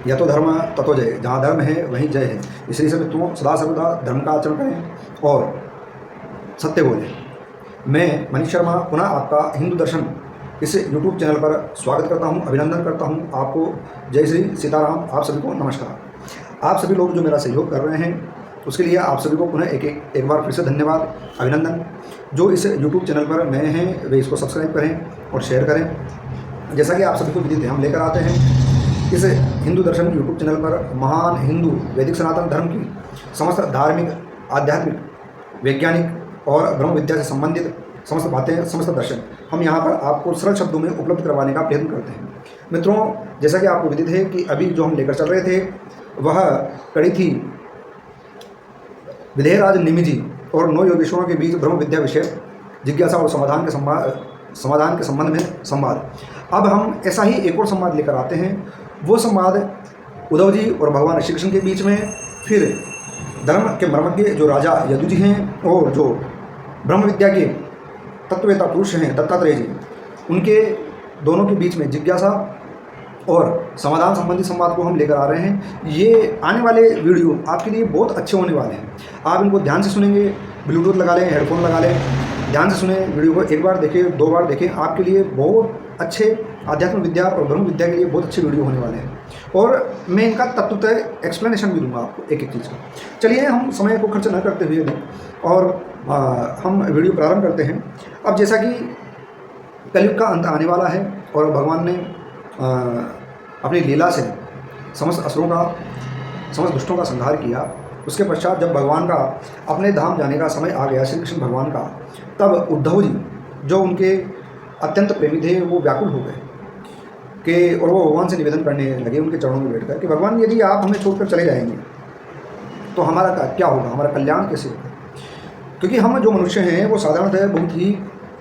या तो धर्म ततो जय, जहाँ धर्म है वहीं जय है। इसलिए सब मित्रों सदा सर्वदा धर्म का आचरण करें और सत्य बोलें। मैं मनीष शर्मा पुनः आपका हिंदू दर्शन इस YouTube चैनल पर स्वागत करता हूं, अभिनंदन करता हूं आपको। जय श्री सीताराम। आप सभी को नमस्कार। आप सभी लोग जो मेरा सहयोग कर रहे हैं उसके लिए आप सभी को पुनः एक बार फिर से धन्यवाद, अभिनंदन। जो इस YouTube चैनल पर नए हैं वे इसको सब्सक्राइब करें और शेयर करें। जैसा कि आप सभी को विदित है, हम लेकर आते हैं इस हिंदू दर्शन YouTube चैनल पर महान हिंदू वैदिक सनातन धर्म की समस्त धार्मिक, आध्यात्मिक, वैज्ञानिक और ब्रह्म विद्या से संबंधित समस्त बातें, समस्त दर्शन हम यहाँ पर आपको सरल शब्दों में उपलब्ध करवाने का प्रयत्न करते हैं। मित्रों, जैसा कि आपको विदित है कि अभी जो हम लेकर चल रहे थे वह कड़ी थी विधेयराज निमि जी और 9 योगेश्वरों के बीच ब्रह्म विद्या विषय जिज्ञासा और समाधान के संबंध में संवाद। अब हम ऐसा ही एक और संवाद लेकर आते हैं। वो संवाद उद्धव जी और भगवान श्री कृष्ण के बीच में, फिर धर्म के मर्मज्ञ जो राजा यदु जी हैं और जो ब्रह्म विद्या के तत्ववेता पुरुष हैं दत्तात्रेय जी, उनके दोनों के बीच में जिज्ञासा और समाधान संबंधी संवाद को हम लेकर आ रहे हैं। ये आने वाले वीडियो आपके लिए बहुत अच्छे होने वाले हैं। आप इनको ध्यान से सुनेंगे, ब्लूटूथ लगा लें, हेडफोन लगा लें, ध्यान से सुने वीडियो को। एक बार देखें, 2 बार देखें, आपके लिए बहुत अच्छे आध्यात्मिक विद्या और ब्रह्म विद्या के लिए बहुत अच्छे वीडियो होने वाले हैं। और मैं इनका तत्वतः एक्सप्लेनेशन भी दूंगा आपको एक एक चीज़ का। चलिए हम समय को खर्च न करते हुए भी और हम वीडियो प्रारंभ करते हैं। अब जैसा कि कलयुग का अंत आने वाला है और भगवान ने अपनी लीला से समस्त असुरों का, समस्त दुष्टों का संहार किया। उसके पश्चात जब भगवान का अपने धाम जाने का समय आ गया, श्री कृष्ण भगवान का, तब उद्धव जी जो उनके अत्यंत प्रेमी थे वो व्याकुल हो गए कि और वो भगवान से निवेदन करने लगे उनके चरणों में बैठकर कि भगवान यदि आप हमें छोड़कर चले जाएंगे तो हमारा क्या होगा, हमारा कल्याण कैसे होगा? क्योंकि हम जो मनुष्य हैं वो साधारणतः बहुत ही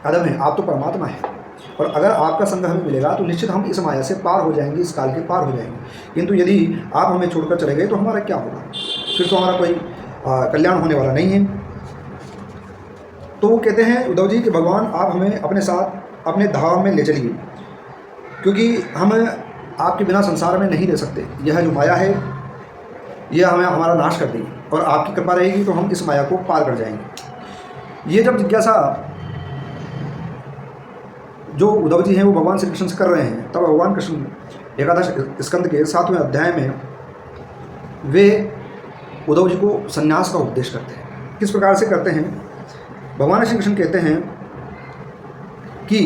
अधम हैं। आप तो परमात्मा हैं और अगर आपका संग हमें मिलेगा तो निश्चित हम इस माया से पार हो जाएंगे, इस काल के पार हो जाएंगे। किंतु यदि आप हमें छोड़कर चले गए तो हमारा क्या होगा? फिर तो हमारा कोई कल्याण होने वाला नहीं है। तो वो कहते हैं उद्धव जी कि भगवान आप हमें अपने साथ अपने धाम में ले चलिए, क्योंकि हम आपके बिना संसार में नहीं रह सकते। यह जो माया है यह हमें हमारा नाश कर देगी और आपकी कृपा रहेगी तो हम इस माया को पार कर जाएंगे। ये जब जिज्ञासा जो उद्धव जी हैं वो भगवान श्री कृष्ण से कर रहे हैं, तब भगवान कृष्ण एकादश स्कंद के 7वें अध्याय में वे उद्धव जी को संन्यास का उपदेश करते हैं। किस प्रकार से करते हैं? भगवान श्री कृष्ण कहते हैं कि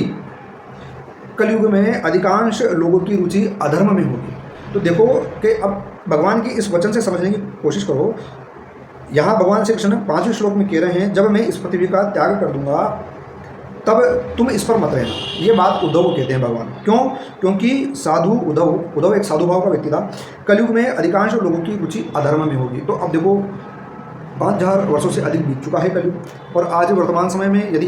कलयुग में अधिकांश लोगों की रुचि अधर्म में होगी। तो देखो कि अब भगवान की इस वचन से समझने की कोशिश करो। यहाँ भगवान श्री कृष्ण 5वें श्लोक में कह रहे हैं, जब मैं इस पृथ्वी का त्याग कर दूंगा तब तुम इस पर मत रहना। ये बात उद्धव को कहते हैं भगवान। क्यों? क्योंकि साधु उद्धव एक साधु भाव का व्यक्ति था। कलयुग में अधिकांश लोगों की रुचि अधर्म में होगी। तो अब देखो 5000 वर्षों से अधिक बीत चुका है कलयुग, और आज वर्तमान समय में यदि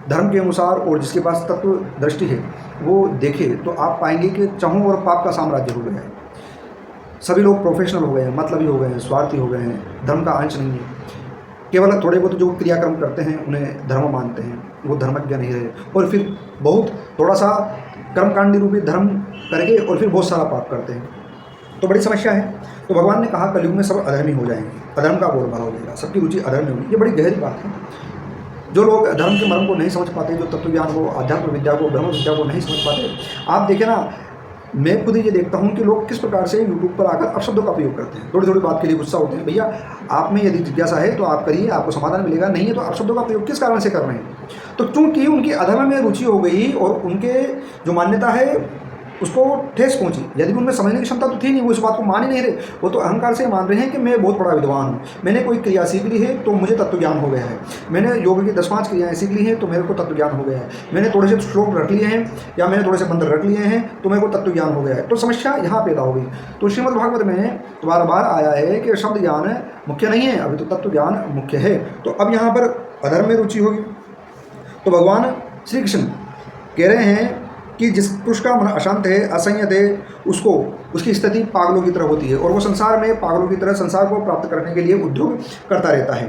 धर्म के अनुसार और जिसके पास तत्व दृष्टि है वो देखे तो आप पाएंगे कि चहुं और पाप का साम्राज्य हो गया है। सभी लोग प्रोफेशनल हो गए हैं, मतलबी हो गए हैं, स्वार्थी हो गए हैं, धर्म का अंश नहीं है। केवल थोड़े बहुत जो क्रियाक्रम करते हैं उन्हें धर्म मानते हैं, वो धर्मज्ञ नहीं रहे। और फिर बहुत थोड़ा सा कर्मकांडी रूपी धर्म करके और फिर बहुत सारा पाप करते हैं। तो बड़ी समस्या है। तो भगवान ने कहा कलयुग में सब अधर्मी हो जाएंगे, अधर्म का बोलबाला हो जाएगा, सबकी रुचि अधर्म में होगी। ये बड़ी गहरी बात है। जो लोग धर्म के मर्म को नहीं समझ पाते, जो तत्व ज्ञान को, आध्यात्म विद्या को, ब्रह्म विद्या को नहीं समझ पाते, आप देखें ना, मैं खुद ये देखता हूँ कि लोग किस प्रकार से यूट्यूब पर आकर अपशब्दों का प्रयोग करते हैं। थोड़ी थोड़ी बात के लिए गुस्सा होते हैं। भैया आप में यदि जिज्ञासा है तो आप करिए, आपको समाधान मिलेगा। नहीं है तो अपशब्दों का प्रयोग किस कारण से कर रहे हैं? तो चूंकि उनकी अधर्म में रुचि हो गई और उनके जो मान्यता है उसको ठेस पहुंची। यदि उनमें समझने की क्षमता तो थी नहीं, वो इस बात को मान ही नहीं रहे। वो तो अहंकार से मान रहे हैं कि मैं बहुत बड़ा विद्वान हूँ, मैंने कोई क्रिया सीख ली है तो मुझे तत्व ज्ञान हो गया है, मैंने योग की 10-5 क्रियाएं सीख ली हैं तो मेरे को तत्व ज्ञान हो गया है, मैंने थोड़े से श्लोक रख लिए हैं या मैंने थोड़े से मंत्र रख लिए हैं तो मेरे को तत्व ज्ञान हो गया है। तो समस्या यहाँ पैदा हो गई। तो श्रीमद् भागवत में तो बार बार आया है कि शब्द ज्ञान मुख्य नहीं है, अभी तो तत्व ज्ञान मुख्य है। तो अब यहाँ पर अधर्म में रुचि होगी। तो भगवान श्री कृष्ण कह रहे हैं कि जिस पुरुष का मन अशांत है, असंयत है, उसको उसकी स्थिति पागलों की तरह होती है और वो संसार में पागलों की तरह संसार को प्राप्त करने के लिए उद्योग करता रहता है।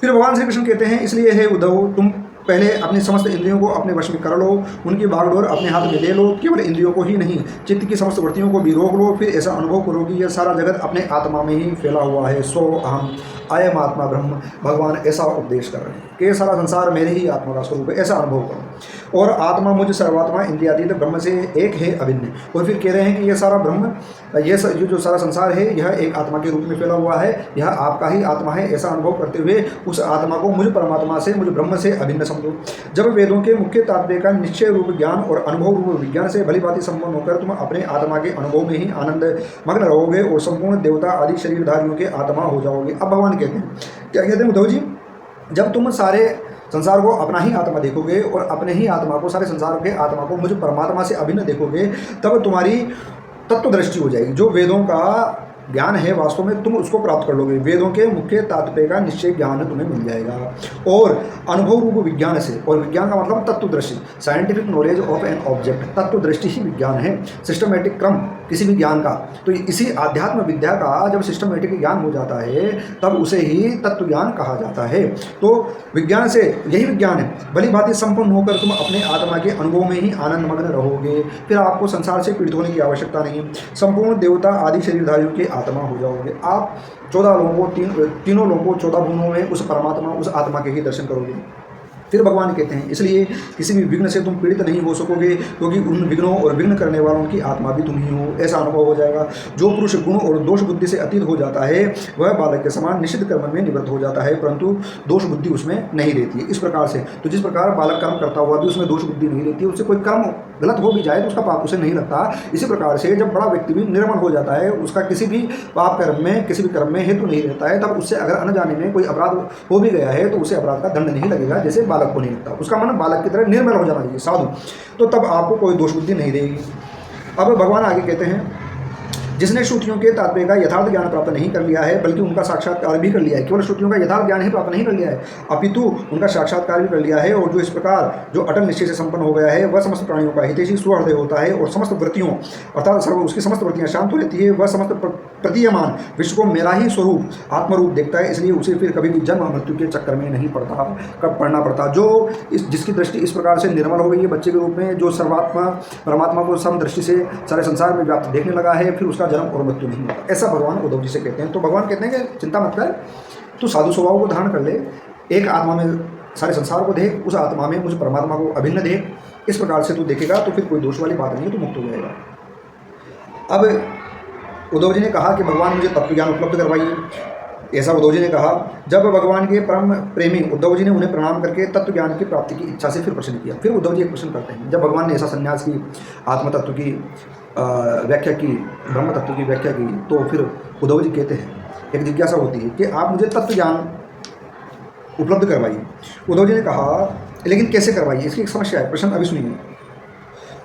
फिर भगवान श्री कृष्ण कहते हैं, इसलिए हे उद्धव, तुम पहले अपनी समस्त इंद्रियों को अपने वश में कर लो, उनकी बागडोर अपने हाथ में ले लो, केवल इंद्रियों को ही नहीं चित्त की समस्त वृत्तियों को भी रोक लो। फिर ऐसा अनुभव करो कि यह सारा जगत अपने आत्मा में ही फैला हुआ है। सो अहम अयम आत्मा ब्रह्म, भगवान ऐसा उपदेश कर रहे हैं कि ये सारा संसार मेरे ही आत्मा का स्वरूप है, ऐसा अनुभव करो। और आत्मा मुझ सर्वात्मा इंद्रियातीत ब्रह्म से एक है, अभिन्न। और फिर कह रहे हैं कि ये सारा ब्रह्म, ये जो सारा संसार है, यह एक आत्मा के रूप में फैला हुआ है, यह आपका ही आत्मा है। ऐसा अनुभव करते हुए उस आत्मा को मुझ परमात्मा से, मुझ ब्रह्म से अभिन्न समझो। जब वेदों के मुख्य तात्पर्य का निश्चय रूप ज्ञान और अनुभव रूप विज्ञान से भली भांति संपन्न होकर तुम अपने आत्मा के अनुभव में ही आनंद मग्न रहोगे और संपूर्ण देवता आदि शरीरधारियों के आत्मा हो जाओगे। अब भगवान कहते हैं, क्या कहते हैं उद्धव जी, जब तुम सारे संसार को अपना ही आत्मा देखोगे और अपने ही आत्मा को, सारे संसार के आत्मा को मुझ परमात्मा से अभिन्न देखोगे, तब तुम्हारी तत्व दृष्टि हो जाएगी। जो वेदों का ज्ञान है वास्तव में तुम उसको प्राप्त कर लोगे। वेदों के मुख्य तात्पर्य का निश्चय ज्ञान तुम्हें मिल जाएगा और अनुभव रूप विज्ञान से, और विज्ञान का मतलब तत्व दृष्टि, scientific knowledge of an object, तत्व दृष्टि ही विज्ञान है, सिस्टमेटिक क्रम किसी भी ज्ञान का। तो इसी आध्यात्म विद्या का जब सिस्टमेटिक ज्ञान हो जाता है तब उसे ही तत्व ज्ञान कहा जाता है। तो विज्ञान से यही विज्ञान है, भली भांति संपन्न होकर तुम अपने आत्मा के अनुभव में ही आनंद मग्न रहोगे। फिर आपको संसार से पीड़ित होने की आवश्यकता नहीं, संपूर्ण देवता आदि शरीरधारियों के आत्मा हो जाओगे। आप 14 लोगों को, तीनों लोगों को 14 भुवनों में उस परमात्मा, उस आत्मा के ही दर्शन करोगे। फिर भगवान कहते हैं, इसलिए किसी भी विघ्न से तुम पीड़ित नहीं हो सकोगे, क्योंकि उन विघ्नों और विघ्न करने वालों की आत्मा भी तुम ही हो। ऐसा अनुभव हो जाएगा। जो पुरुष गुण और दोष बुद्धि से अतीत हो जाता है वह बालक के समान निषिद्ध कर्म में निवृत्त हो जाता है, परंतु दोष बुद्धि उसमें नहीं रहती है। इस प्रकार से तो जिस प्रकार बालक कर्म करता हुआ भी उसमें दोष बुद्धि नहीं रहती है, उससे कोई कर्म गलत हो भी जाए तो उसका पाप उसे नहीं लगता। इसी प्रकार से जब बड़ा व्यक्ति भी निर्मल हो जाता है, उसका किसी भी पाप कर्म में, किसी भी कर्म में हेतु नहीं रहता है, तब उससे अगर अनजाने में कोई अपराध हो भी गया है तो उसे अपराध का दंड नहीं लगेगा, जैसे बालक को नहीं लगता। उसका मन बालक की तरह निर्मल हो जाना चाहिए, साधु, तो तब आपको कोई दोष बुद्धि नहीं रहेगी। अब भगवान आगे कहते हैं, जिसने श्रुतियों के तात्पर्य का यथार्थ ज्ञान प्राप्त नहीं कर लिया है बल्कि उनका साक्षात्कार भी कर लिया है, केवल श्रुतियों का यथार्थ ज्ञान ही प्राप्त नहीं कर लिया है अपितु उनका साक्षात्कार भी कर लिया है, और जो इस प्रकार जो अटल निश्चय से संपन्न हो गया है वह समस्त प्राणियों का हितैषी सुहृदय होता है और समस्त वृत्तियों अर्थात सर्व उसकी समस्त वृत्तियां शांत हो रहती है। वह समस्त प्रतीयमान विश्व को मेरा ही स्वरूप आत्मरूप देखता है, इसलिए उसे फिर कभी भी जन्म मृत्यु के चक्कर में नहीं पड़ना पड़ता। जो जिसकी दृष्टि इस प्रकार से निर्मल हो गई है बच्चे के रूप में, जो सर्वात्मा परमात्मा को सम दृष्टि से सारे संसार में व्याप्त देखने लगा है, फिर उसका जन्म और मृत्यु नहीं होता। ऐसा भगवान उद्धव जी से कहते हैं। तो भगवान कहते हैं कि चिंता मत कर, तू साधु स्वभाव को धारण कर ले, एक आत्मा में सारे संसार को देख, उस आत्मा में मुझ परमात्मा को अभिन्न देख। इस प्रकार से तू देखेगा तो फिर कोई दोष वाली बात नहीं है, तू मुक्त हो जाएगा। अब उद्धव जी ने कहा कि भगवान मुझे तत्व ज्ञान उपलब्ध करवाइए। ऐसा उद्धव जी ने कहा। जब भगवान के परम प्रेमी उद्धव जी ने उन्हें प्रणाम करके तत्व ज्ञान की प्राप्ति की इच्छा से फिर प्रश्न किया। फिर उद्धव जी एक प्रश्न करते हैं, जब भगवान ने ऐसा संन्यास की, आत्म तत्व की व्याख्या की, ब्रह्म तत्व की व्याख्या की, तो फिर उद्धव जी कहते हैं, एक जिज्ञासा होती है कि आप मुझे तत्व ज्ञान उपलब्ध करवाइए। उद्धव जी ने कहा, लेकिन कैसे करवाइए, इसकी एक समस्या है, प्रश्न अभी सुनिए।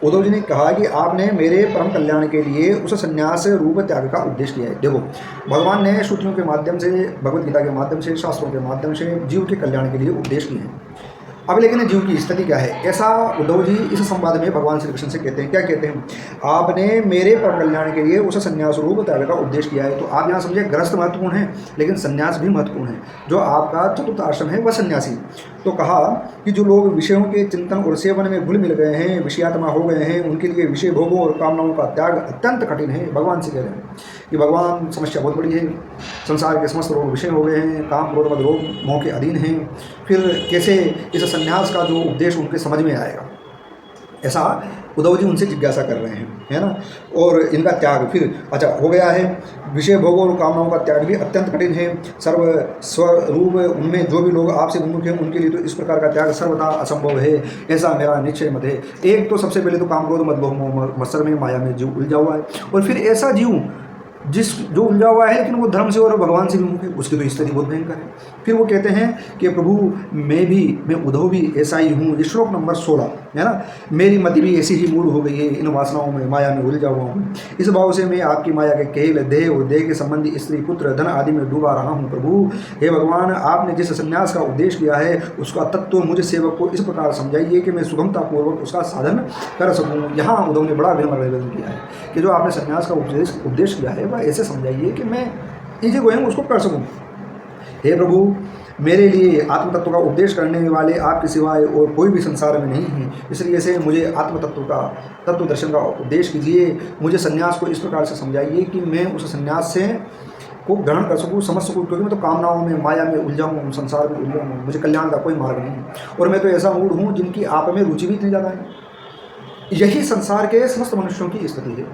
उद्धव जी ने कहा कि आपने मेरे परम कल्याण के लिए उस संन्यास रूप त्याग का उपदेश किया है। देखो, भगवान ने श्रुतियों के माध्यम से, भगवत गीता के माध्यम से, शास्त्रों के माध्यम से जीव के कल्याण के लिए उपदेश किए हैं। अब लेकिन जीव की स्थिति क्या है, ऐसा उद्धव जी इस संवाद में भगवान श्री कृष्ण से कहते हैं। क्या कहते हैं, आपने मेरे परम कल्याण के लिए उस संन्यास रूप त्याग का उपदेश किया है। तो आप यहाँ समझिए, गृहस्थ महत्वपूर्ण है लेकिन संन्यास भी महत्वपूर्ण है। जो आपका चतुर्थ आश्रम है वह सन्यासी। तो कहा कि जो लोग विषयों के चिंतन और सेवन में घुल मिल गए हैं, विषयात्मा हो गए हैं, उनके लिए विषय भोगों और कामनाओं का त्याग अत्यंत कठिन है। भगवान से कह रहे हैं कि भगवान, समस्या बहुत बड़ी है, संसार के समस्त लोग विषय हो गए हैं, काम क्रोध मद रोग मोह के अधीन हैं, फिर कैसे इस संन्यास का जो उपदेश उनके समझ में आएगा। ऐसा उद्धव जी उनसे जिज्ञासा कर रहे हैं, है ना। और इनका त्याग फिर अच्छा हो गया है, विषय भोगों और कामनाओं का त्याग भी अत्यंत कठिन है। सर्व स्वरूप उनमें जो भी लोग आपसे उन्मुख हैं उनके लिए तो इस प्रकार का त्याग सर्वदा असंभव है, ऐसा मेरा निश्चय मत है। एक तो सबसे पहले तो काम क्रोध मद मोह मत्सर में, माया में जीव उलझा हुआ है, और फिर ऐसा जीव जो उलझा हुआ है लेकिन वो धर्म से और भगवान से विमुख है, उसकी तो स्थिति बहुत भयंकर है। फिर वो कहते हैं कि प्रभु मैं उद्धव भी ऐसा ही हूँ। ये श्लोक नंबर 16 है ना, मेरी मति भी ऐसी ही मूल हो गई है, इन वासनाओं में, माया में उलझा हुआ हूँ। इस भाव से मैं आपकी माया के केवल देह और देह के संबंधी स्त्री पुत्र धन आदि में डूबा रहा हूँ। प्रभु हे भगवान, आपने जिस संन्यास का उपदेश किया है उसका तत्व मुझे सेवक को इस प्रकार समझाइए कि मैं सुगमतापूर्वक उसका साधन कर सकूँ। यहाँ उद्धव ने बड़ा विनम्र निवेदन किया है कि जो आपने संन्यास का उपदेश किया है वह ऐसे समझाइए कि मैं ये जो है उसको कर सकूँ। हे प्रभु, मेरे लिए आत्म तत्व का उपदेश करने वाले आपके सिवाय और कोई भी संसार में नहीं है, इसलिए से मुझे आत्म तत्व का तत्व दर्शन का उपदेश कीजिए। मुझे संन्यास को इस प्रकार से समझाइए कि मैं उस संन्यास से को ग्रहण कर सकूँ, समझ सकूँ, क्योंकि मैं तो कामनाओं में, माया में उलझा हूँ, संसार में उलझा हूँ, मुझे कल्याण का कोई मार्ग नहीं है, और मैं तो ऐसा मूड हूँ जिनकी आप में रुचि भी इतनी ज़्यादा है। यही संसार के समस्त मनुष्यों की स्थिति है।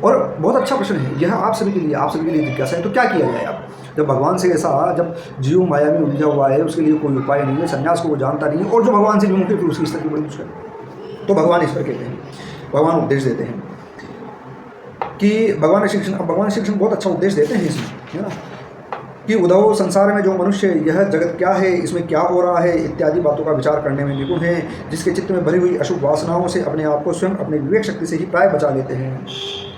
और बहुत अच्छा प्रश्न है यह आप सभी के लिए जिज्ञासा है। तो क्या किया जाए? अब जब भगवान से ऐसा, जब जीव माया में उलझा हुआ है, उसके लिए कोई उपाय नहीं है, संन्यास को वो जानता नहीं है, और जो भगवान से विमुख है फिर उसकी स्थिति बड़ी मुश्किल है। तो भगवान इस पर कहते हैं, भगवान उपदेश देते हैं कि भगवान श्री कृष्ण बहुत अच्छा उपदेश देते हैं इसमें, है ना, कि उद्धव, संसार में जो मनुष्य यह जगत क्या है, इसमें क्या हो रहा है इत्यादि बातों का विचार करने में निपुण है, जिसके चित्त में भरी हुई अशुभ वासनाओं से अपने आप को स्वयं अपने विवेक शक्ति से ही प्राय बचा लेते हैं।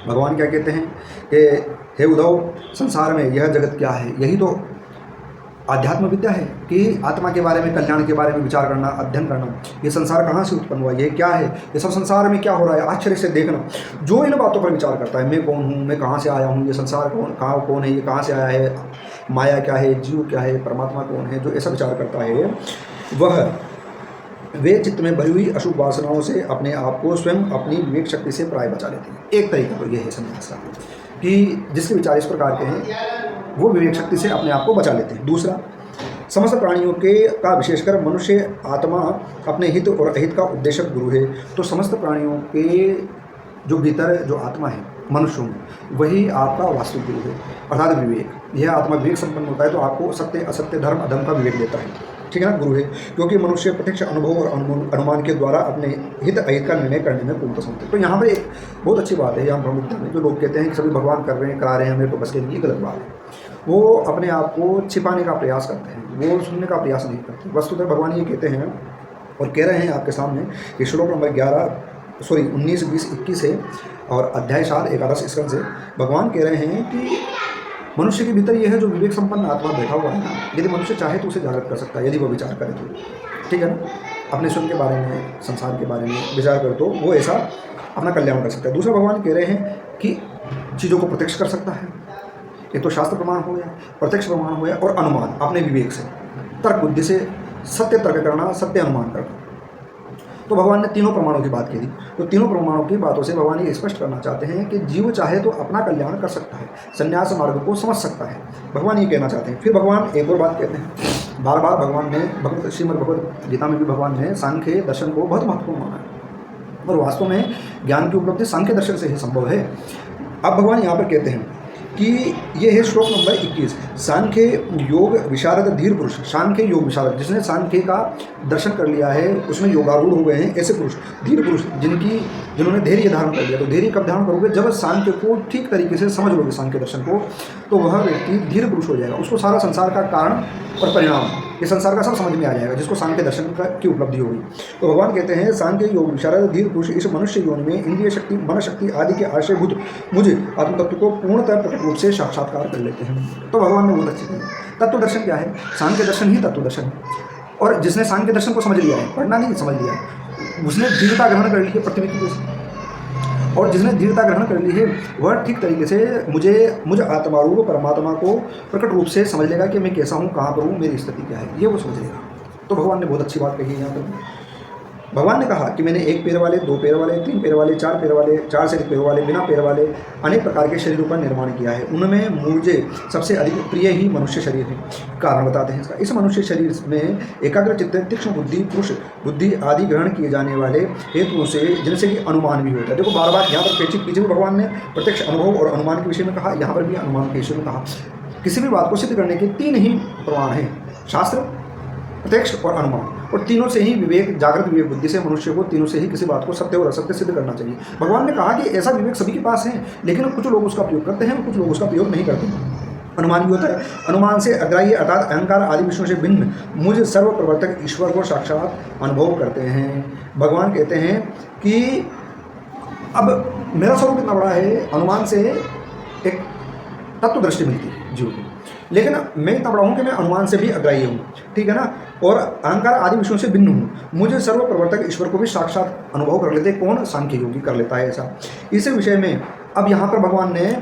भगवान क्या कहते हैं कि हे उद्धव, संसार में यह जगत क्या है, यही तो आध्यात्म विद्या है कि आत्मा के बारे में, कल्याण के बारे में विचार करना, अध्ययन करना। ये संसार कहाँ से उत्पन्न हुआ, ये क्या है, ये सब संसार में क्या हो रहा है, आश्चर्य से देखना। जो इन बातों पर विचार करता है, मैं कौन हूँ, मैं कहाँ से आया हूँ, ये संसार कौन है, ये कहाँ से आया है, माया क्या है, जीव क्या है, परमात्मा कौन है, जो ऐसा विचार करता है वह वे चित्त में भरी हुई अशुभ वासनाओं से अपने आप को स्वयं अपनी विवेक शक्ति से प्राय बचा लेते हैं। एक तरीका तो यह है संन्यास का कि जिसके विचार इस प्रकार के हैं वो विवेक शक्ति से अपने आप को बचा लेते हैं। दूसरा, समस्त प्राणियों के का विशेषकर मनुष्य आत्मा अपने हित और अहित का उपदेशक गुरु है। तो समस्त प्राणियों के जो भीतर जो आत्मा है मनुष्यों में, वही आपका वास्तविक गुरु है, अर्थात विवेक। यह आत्मा विवेक संपन्न होता है तो आपको सत्य असत्य, धर्म अधर्म का विवेक देता है, ठीक है ना, गुरु है। क्योंकि मनुष्य प्रत्यक्ष अनुभव और अनुमान के द्वारा अपने हित अहित का निर्णय करने में पूर्णतः समझते हैं। तो यहाँ पर एक बहुत अच्छी बात है, यहाँ ब्रह्मविद्या में जो लोग कहते हैं कि सभी भगवान कर रहे हैं, करा रहे हैं, मेरे को बस के लिए, गलत बात है। वो अपने आप को छिपाने का प्रयास करते हैं, वो सुनने का प्रयास नहीं करते। वस्तुतः भगवान ये कहते हैं और कह रहे हैं आपके सामने कि श्लोक नंबर 19, 20, 21 से और अध्याय 7, 11 स्कंद से भगवान कह रहे हैं कि मनुष्य के भीतर यह है जो विवेक संपन्न आत्मा बैठा हुआ है ना, यदि मनुष्य चाहे तो उसे जागृत कर सकता है, यदि वो विचार करे तो, ठीक है ना, अपने स्वयं के बारे में, संसार के बारे में विचार करे तो वो ऐसा अपना कल्याण कर सकता है। दूसरा, भगवान कह रहे हैं कि चीज़ों को प्रत्यक्ष कर सकता है। एक तो शास्त्र प्रमाण हो गया, प्रत्यक्ष प्रमाण हो गया, और अनुमान अपने विवेक से, तर्क बुद्धि से सत्य तर्क करना, सत्य अनुमान करना। तो भगवान ने तीनों प्रमाणों की बात की थी। तो तीनों प्रमाणों की बातों से भगवान ये स्पष्ट करना चाहते हैं कि जीव चाहे तो अपना कल्याण कर सकता है, संन्यास मार्ग को समझ सकता है, भगवान ये कहना चाहते हैं। फिर भगवान एक और बात कहते हैं, बार बार भगवान ने श्रीमद् भगवद गीता में भी भगवान ने सांख्य दर्शन को बहुत महत्वपूर्ण माना है, और वास्तव में ज्ञान की उपलब्धि सांख्य दर्शन से ही संभव है। अब भगवान यहाँ पर कहते हैं कि ये है श्लोक नंबर 21, सांख्य योग विशारद धीर पुरुष। सांख्य योग विशारद, जिसने सांख्य का दर्शन कर लिया है, उसमें योगारूढ़ हो गए हैं ऐसे पुरुष, धीर पुरुष, जिन्होंने धैर्य धारण कर लिया। तो धैर्य कब धारण करोगे? जब सांख्य को ठीक तरीके से समझ लोगे, सांख्य दर्शन को, तो वह व्यक्ति धीर पुरुष हो जाएगा। उसको सारा संसार का कारण और परिणाम, ये संसार का सब समझ में आ जाएगा, जिसको सांख्य दर्शन की उपलब्धि होगी। तो भगवान कहते हैं सांख्य योग विशारद धीर पुरुष इस मनुष्य योनि में इंद्रिय शक्ति, मन शक्ति आदि के आश्रयभूत मुझे आत्म तत्व को पूर्णतः प्रकट रूप से साक्षात्कार कर लेते हैं। तो भगवान ने बहुत अच्छे कहा, तत्व दर्शन क्या है? सांख्य दर्शन ही तत्व दर्शन है। और जिसने सांख्य दर्शन को समझ लिया है, पढ़ना नहीं समझ लिया है, उसने दृढ़ता ग्रहण कर ली है पृथ्वी की, और जिसने दृढ़ता ग्रहण कर ली है वह ठीक तरीके से मुझ आत्मारूप परमात्मा को प्रकट रूप से समझ लेगा कि मैं कैसा हूँ, कहाँ पर हूँ, मेरी स्थिति क्या है, ये वो समझ लेगा। तो भगवान ने बहुत अच्छी बात कही है यहाँ पर। भगवान ने कहा कि मैंने एक पैर वाले, दो पैर वाले, तीन पैर वाले, चार पैर वाले, चार से अधिक पैर वाले, बिना पैर वाले अनेक प्रकार के शरीरों का निर्माण किया है। उनमें मुझे सबसे अधिक प्रिय ही मनुष्य शरीर है। कारण बताते हैं इसका। इस मनुष्य शरीर में एकाग्र चित्त, तीक्ष्ण बुद्धि, पुरुष बुद्धि आदि ग्रहण किए जाने वाले हेतुओं से, जिनसे कि अनुमान भी होता है। देखो बार बार यहाँ पर पीछे भी भगवान ने प्रत्यक्ष अनुभव और अनुमान के विषय में कहा, यहाँ पर भी अनुमान के विषय में कहा। किसी भी बात को सिद्ध करने के तीन ही प्रमाण हैं, शास्त्र, प्रत्यक्ष और अनुमान। और तीनों से ही विवेक, जागृत विवेक बुद्धि से मनुष्य को तीनों से ही किसी बात को सत्य और असत्य सिद्ध करना चाहिए। भगवान ने कहा कि ऐसा विवेक सभी के पास है, लेकिन कुछ लोग उसका प्रयोग करते हैं और कुछ लोग उसका प्रयोग नहीं करते। अनुमान भी होता है। अनुमान से अग्राह्य अर्थात अहंकार आदि विषयों से भिन्न मुझ सर्व प्रवर्तक ईश्वर को साक्षात अनुभव करते हैं। भगवान कहते हैं कि अब मेरा स्वरूप इतना बड़ा है, अनुमान से एक तत्व दृष्टि मिलती है जीव को, लेकिन मैं इतना बड़ा हूँ कि मैं अनुमान से भी अग्राह्य हूँ, ठीक है ना, और अहंकार आदि विषयों से भिन्न हूँ। मुझे सर्व प्रवर्तक ईश्वर को भी साक्षात अनुभव कर लेते। कौन? सांख्य योगी कर लेता है ऐसा। इस विषय में अब यहाँ पर भगवान ने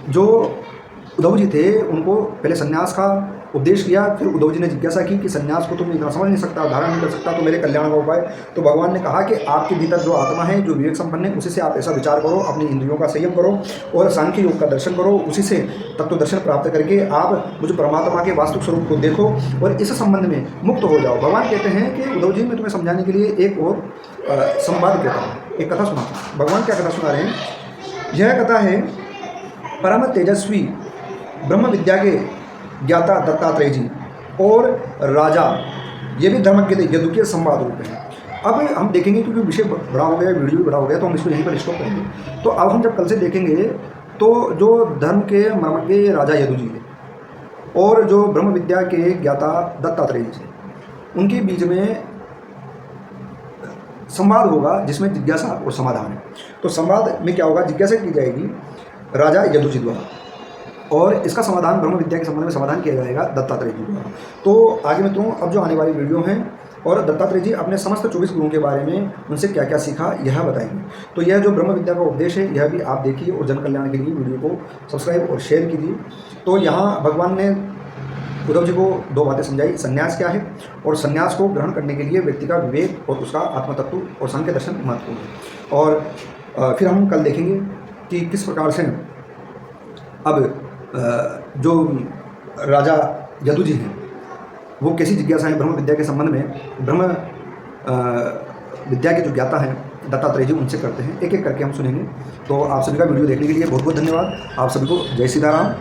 जो उद्धव जी थे उनको पहले संन्यास का उपदेश किया। फिर उद्धव जी ने जिज्ञासा की कि सन्यास को तुम इतना समझ नहीं सकता, धारण नहीं कर सकता, तो मेरे कल्याण का उपाय। तो भगवान ने कहा कि आपके भीतर जो आत्मा है, जो विवेक संपन्न है, उसी से आप ऐसा विचार करो, अपनी इंद्रियों का संयम करो और सांख्य योग का दर्शन करो। उसी से तत्व दर्शन प्राप्त करके आप मुझ परमात्मा के वास्तविक स्वरूप को देखो और इस संबंध में मुक्त हो जाओ। भगवान कहते हैं कि उद्धव जी, मैं तुम्हें समझाने के लिए एक और संवाद कहता हूँ, एक कथा सुना। भगवान क्या कथा सुना रहे हैं? यह कथा है परम तेजस्वी ब्रह्म विद्या के ज्ञाता दत्तात्रेय जी और राजा, ये भी धर्मज्ञ थे, यदु के संवाद रूप हैं। अब हम देखेंगे, क्योंकि विषय बड़ा हो गया, वीडियो भी बड़ा हो गया, तो हम इसको यहीं पर स्टॉप करेंगे। तो अब हम जब कल से देखेंगे तो जो धर्म के मर्मज्ञ राजा यदु जी थे और जो ब्रह्म विद्या के ज्ञाता दत्तात्रेय जी थे, उनके बीच में संवाद होगा जिसमें जिज्ञासा और समाधान है। तो संवाद में क्या होगा? जिज्ञासा की जाएगी राजा यदु जी द्वारा और इसका समाधान ब्रह्म विद्या के संबंध में समाधान किया जाएगा दत्तात्रेय जी द्वारा। तो आगे मित्रों, अब जो आने वाली वीडियो हैं और दत्तात्रेय जी अपने समस्त 24 गुरुओं के बारे में उनसे क्या क्या सीखा यह बताएंगे। तो यह जो ब्रह्म विद्या का उपदेश है, यह भी आप देखिए और जन कल्याण के लिए वीडियो को सब्सक्राइब और शेयर कीजिए। तो यहाँ भगवान ने उद्धव जी को 2 बातें समझाई, संन्यास क्या है और संन्यास को ग्रहण करने के लिए व्यक्ति का विवेक और उसका आत्मतत्व और सांख्य दर्शन महत्वपूर्ण है। और फिर हम कल देखेंगे कि किस प्रकार से अब जो राजा यदु जी हैं वो कैसी जिज्ञासाएं ब्रह्म विद्या के संबंध में, ब्रह्म विद्या के जो ज्ञाता हैं दत्तात्रेय जी, उनसे करते हैं। एक एक करके हम सुनेंगे। तो आप सभी का वीडियो देखने के लिए बहुत बहुत धन्यवाद। आप सभी को जय सीताराम।